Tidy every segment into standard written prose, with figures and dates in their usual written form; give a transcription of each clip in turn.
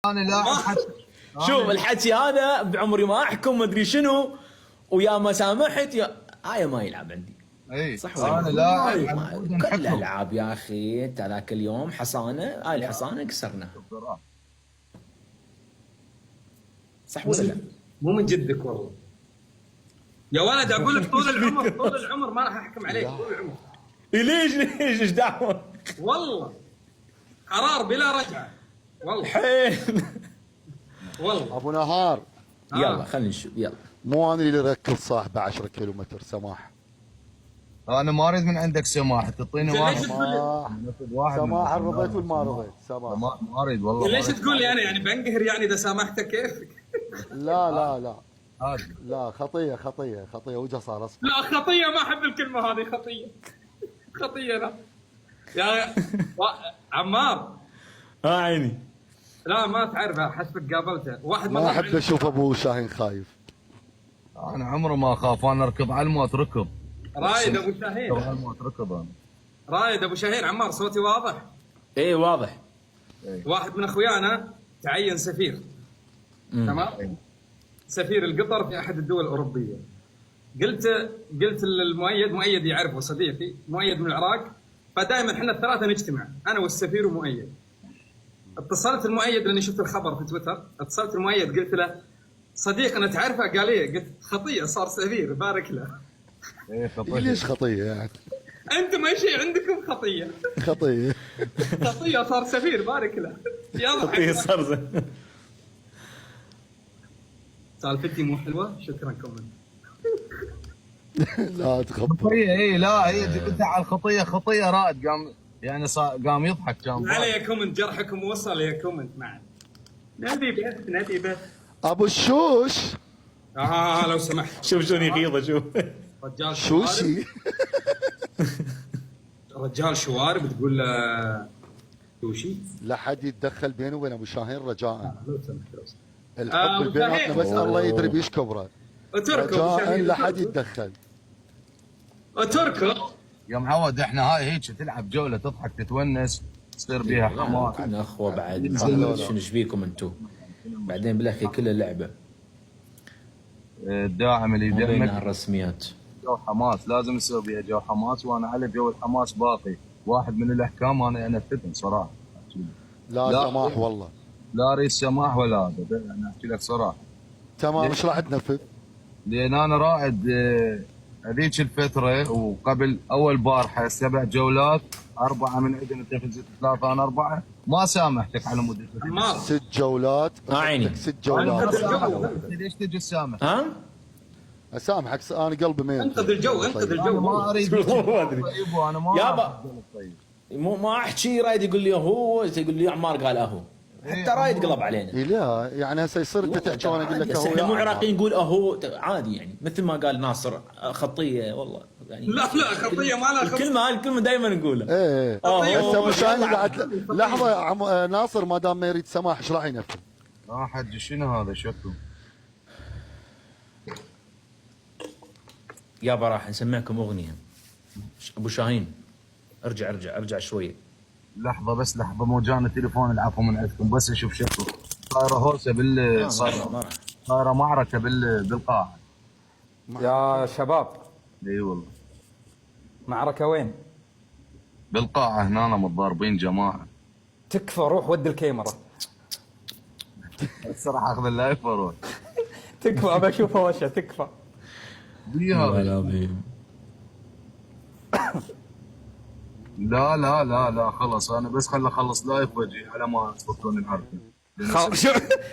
انا لاعب حتى شوف الحكي هذا بعمري ما احكم ما ادري شنو، ويا ما سامحت يا هاي ما يلعب عندي. اي صح ولا انا لا؟ لاعب كل الالعاب يا اخي. انت ذاك اليوم حصانه، هاي الحصانه كسرناها. صح ولا لا؟ مو من جدك والله يا ولد. اقول لك طول العمر طول العمر ما راح احكم عليك طول العمر. ليش ايش دعوه؟ والله قرار بلا رجعه والله. حين والله ابو نهار يلا خلينا نشوف. يلا مو انا اللي ركض صاحبه 10 كيلومتر سماح. انا ما اريد من عندك سماح، تعطيني واحد. سماح رضيت ولا ما رضيت؟ سماح ما اريد والله. ليش تقول لي يعني بنقهر يعني اذا سامحتك كيفك؟ لا لا لا هذا لا خطيه وجه صار اصفر. لا خطيه، ما احب الكلمه هذه خطيه. خطيه لا يا عمار. عيني. لا ما تعرفه، حسبك قابلته واحد ما احب اشوف ابو شاهين خايف. انا عمري ما اخاف، انا اركض على الموت ركض. رايد ابو شاهين. على الموت ركض انا. رايد ابو شاهين. عمار صوتي واضح؟ ايه واضح. واحد من اخويانا تعين سفير. تمام. سفير القطر في احد الدول الاوروبيه. قلت للمؤيد، مؤيد يعرفه صديقي، مؤيد من العراق، فدائما احنا الثلاثه نجتمع انا والسفير ومؤيد. اتصلت المؤيد لاني شفت الخبر في تويتر، اتصلت المؤيد قلت له صديقنا تعرفه؟ قال ايه؟ قلت خطيه صار سفير بارك له. ايه خطيه. ليش خطيه يعني؟ انتم اي شيء عندكم خطيه. خطيه خطيه صار سفير بارك له. يلا خطيه صار زين. سالفتي مو حلوه؟ شكرا كومنت. لا تخبر. خطيه اي لا هي جبتها على الخطيه. خطيه رائد قام يعني قام يضحك كان. على يا كومنت، جرحكم وصل يا كومنت معنا. نبي بث. ابو الشوش لو سمحت. شوف شلون يغيظه. شوف رجال شوشي رجال شوارب تقول له شوشي. لا حد يتدخل بينه وبين ابو شاهين رجاء. لو سمحت. الحب أبو بيناتنا شاهين. بس الله يدري بيش كبره. رجاء لا حد يتدخل. اتركه يا معود احنا هاي هيك تلعب جوله تضحك تتونس تصير بيها حماس. كنا اخوه بعد. شنو ايش بيكم انتم؟ بعدين بالاخير كلها لعبه. الداعم اللي بينها يدعمك الرسميات. جو حماس لازم يصير بيها جو حماس، وانا على جو الحماس باقي. واحد من الاحكام انا انفذهم صراحه. لا سماح والله. لا اريد سماح ولا هذا، انا احكي لك صراحه. تمام ايش راح تنفذ؟ لان انا رائد هذيك الفتره وقبل اول بارحه 7 جولات 4 من عندنا تنفذت 3 انا 4 ما سامحتك على مده عمار 6 جولات. عيني 6 جولات. ليش تجي تسامح؟ ها؟ اسامحك انا قلبي ميت. انقذ الجو انقذ انا الجو. ما اريد ما ادري طيب انا ما يابا. طيب. مو ما احكي رايد يقول لي هو، يقول لي عمار قال اهو، حتى رايد قلب علينا. إيه لا يعني هسه يصير انت تحكي وانا اقول لك بس اهو. احنا مو يا عراقيين نقول اهو عادي يعني، مثل ما قال ناصر خطيه والله يعني. لا خطيه ما لها الكلمه هاي الكلمه دائما نقولها. ايه أهو. هسه ابو شاهين بعد لحظه ناصر ما دام ما يريد سماح ايش راح ينفذ؟ حج شنو هذا شكله؟ يابا راح نسمعكم اغنيه. ابو شاهين ارجع شويه. لحظه بس لحظه مو جانا تليفون العفو من عندكم بس اشوف شكله. صايره هوسه صايره معركه بالقاعه. يا شباب اي والله معركة وين؟ بالقاعه هنا متضاربين جماعه. تكفى روح ود الكاميرا. بس راح اخذ اللايف واروح. تكفى ابى اشوف وشه تكفى. لا خلص انا بس خل اخلص لايف واجي على ما تفكون العركه.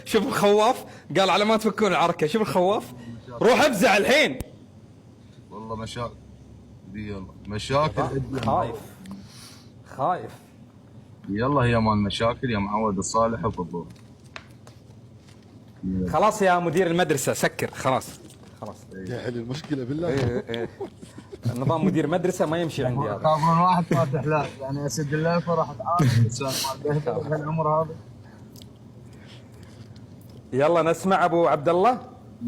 شوف الخواف قال على ما تفكون العركة. شوف الخواف روح افزع الحين. والله مشاكل يلا مشاكل. خايف يلا هي مال مشاكل يا معود الصالح وفضول. خلاص يا مدير المدرسة سكر خلاص. يا حل المشكله بالله. ايه نظام مدير مدرسة ما يمشي عندي هذا. خاف من واحد فاتح لا يعني اسد الله فراح اتعامل الانسان مال هالعمر هذا. يلا نسمع ابو عبد الله.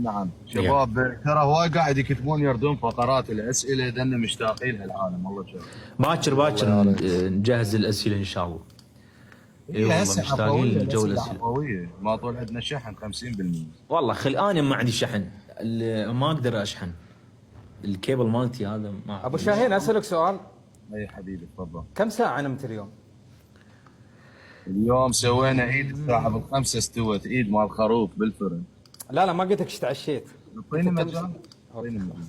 نعم شباب ترى هواي قاعد يكتبون يردون فقرات الاسئله لان مشتاقين للعالم والله شباب. باكر نجهز الاسئله ان شاء الله. اي والله هسه مشتاقين عفوية، للجوله الأسئلة عفوية. ما طول عندنا شحن 50%. والله انا ما عندي شحن، ما اقدر اشحن الكيبل مالتي هذا ما ابو شاهين اسالك سؤال، اي حبيبي تفضل. كم ساعه نمت اليوم؟ اليوم سوينا عيد الساعة بالخمسة، استوت عيد مال خروف بالفرن. لا ما قلت لك ايش تعشيت. اعطيني مجال. اعطيني مجال.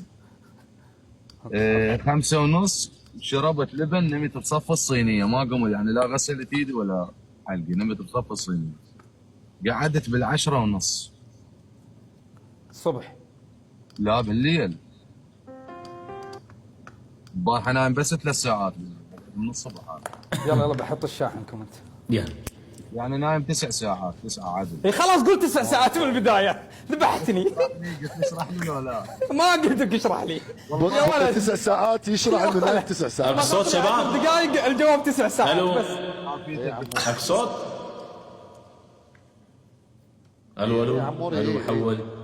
5:30 شربت لبن، نمت بصف الصينية، ما قمت يعني لا غسلت ايدي ولا حلقي، نمت بصف الصينية. قعدت بال10:30 الصبح. لا بالليل. البارحة نايم بس 3 ساعات من الصبح هذا. يلا بحط الشاحن كومنت. يعني نايم 9 ساعات، 9 عدل. اي خلاص قلت 9 ساعات من البدايه، ذبحتني. قلت اشرح لي ولا ما قلت لك اشرح لي. والله 9 ساعات يشرح انه نايم 9 ساعات. اكو صوت شباب؟ دقائق الجواب 9 ساعات الو بس. اكو صوت؟ الو يا عموري. الو حول